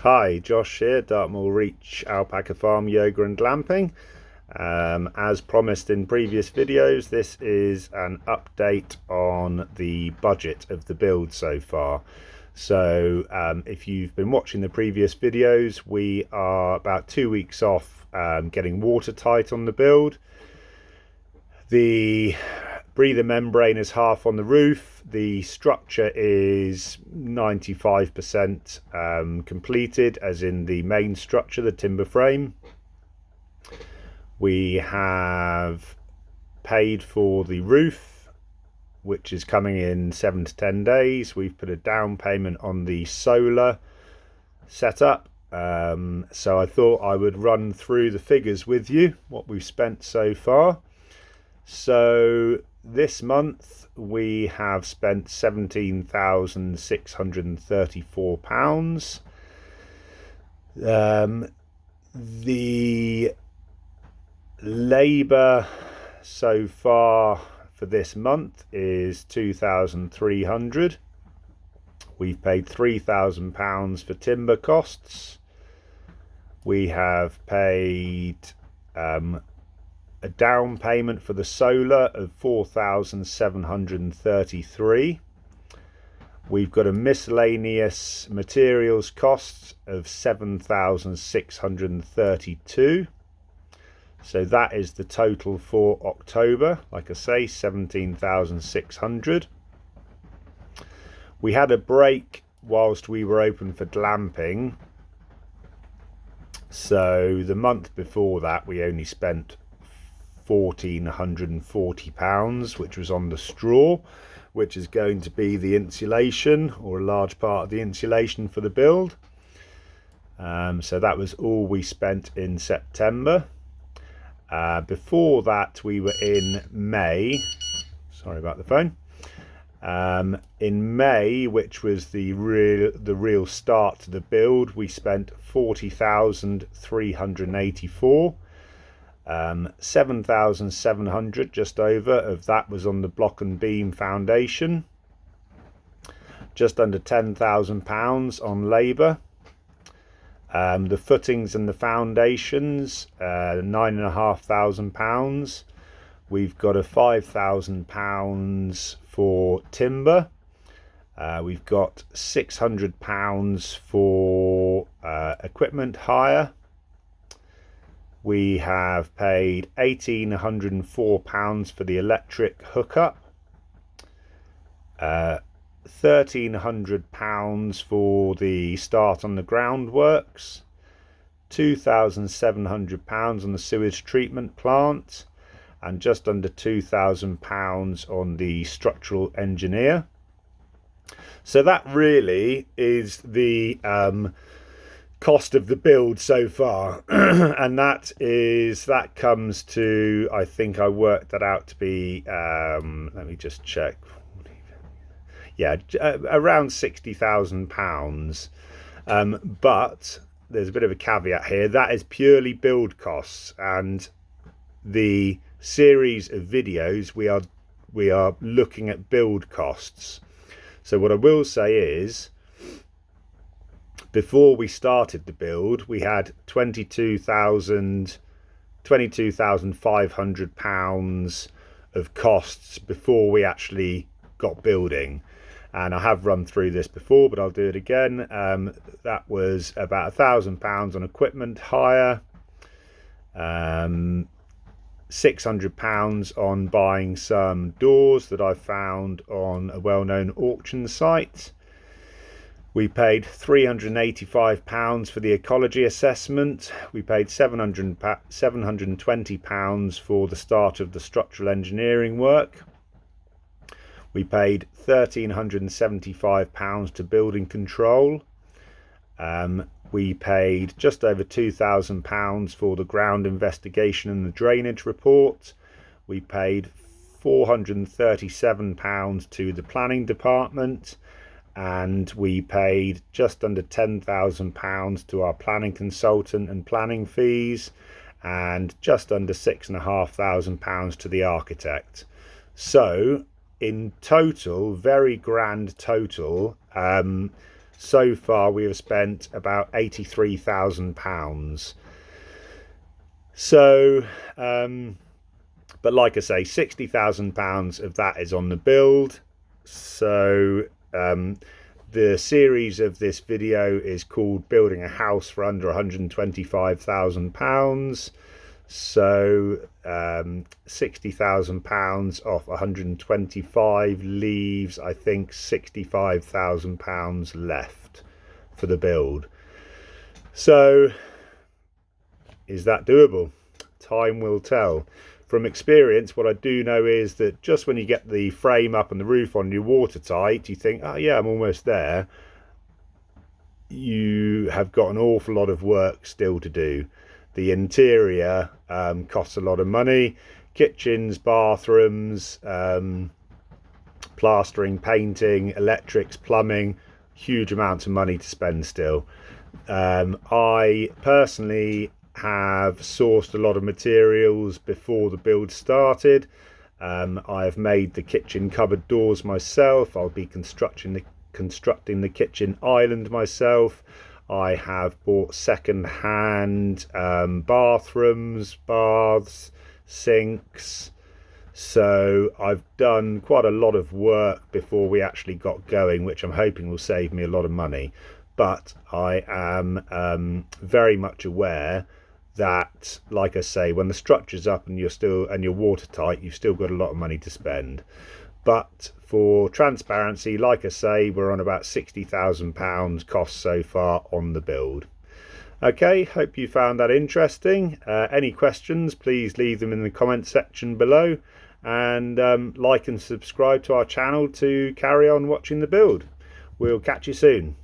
Hi, Josh here, Dartmoor Reach Alpaca Farm Yoga and Glamping. As promised in previous videos, this is an update on the budget of the build so far. So if you've been watching the previous videos, we are about 2 weeks off getting watertight on the build. The breather membrane is half on the roof. The structure is 95% completed, as in the main structure, the timber frame. We have paid for the roof, which is coming in 7 to 10 days. We've put a down payment on the solar setup. So I thought I would run through the figures with you, what we've spent so far. So this month we have spent £17,634. The labour so far for this month is £2,300. We've paid £3,000 for timber costs. We have paid a down payment for the solar of £4,733. We've got a miscellaneous materials cost of £7,632. So that is the total for October. Like I say, 17,600. We had a break whilst we were open for glamping. So the month before that we only spent £1,440, which was on the straw, which is going to be the insulation, or a large part of the insulation for the build. So that was all we spent in September. Before that we were in May, sorry about the phone, in May, which was the real start to the build, we spent 40,384. 7,700 just over of that was on the block and beam foundation. Just under £10,000 on labour. The footings and the foundations, £9,500. We've got a £5,000 for timber. We've got £600 for equipment hire. We have paid £1,804 for the electric hookup, £1,300 for the start on the groundworks, £2,700 on the sewage treatment plant, and just under £2,000 on the structural engineer. So that really is the cost of the build so far. And that comes to, I think I worked that out to be let me just check, yeah, around £60,000. But there's a bit of a caveat here. That is purely build costs, and the series of videos we are looking at build costs. So what I will say is, before we started the build, we had £22,500 of costs before we actually got building. And I have run through this before, but I'll do it again. That was about £1,000 on equipment hire, £600 on buying some doors that I found on a well-known auction site. We paid £385 for the ecology assessment. We paid £720 for the start of the structural engineering work. We paid £1,375 to building control. We paid just over £2,000 for the ground investigation and the drainage report. We paid £437 to the planning department. And we paid just under £10,000 to our planning consultant and planning fees, and just under £6,500 to the architect. So in total, very grand total, So far we have spent about £83,000. So but like I say, £60,000 of that is on the build. So the series of this video is called Building a House for Under £125,000. So £60,000 off 125 leaves, I think, £65,000 left for the build. So is that doable? Time will tell. From experience, what I do know is that just when you get the frame up and the roof on, you're watertight, you think, oh yeah, I'm almost there. You have got an awful lot of work still to do. The interior costs a lot of money. Kitchens, bathrooms, plastering, painting, electrics, plumbing, huge amounts of money to spend still. I personally have sourced a lot of materials before the build started. I have made the kitchen cupboard doors myself. I'll be constructing the kitchen island myself. I have bought second-hand bathrooms, baths, sinks. So I've done quite a lot of work before we actually got going, which I'm hoping will save me a lot of money. But I am very much aware that, like I say, when the structure's up and you're watertight, you've still got a lot of money to spend. But for transparency, like I say, we're on about £60,000 cost so far on the build. Okay, hope you found that interesting. Any questions, please leave them in the comment section below, and like and subscribe to our channel to carry on watching the build. We'll catch you soon.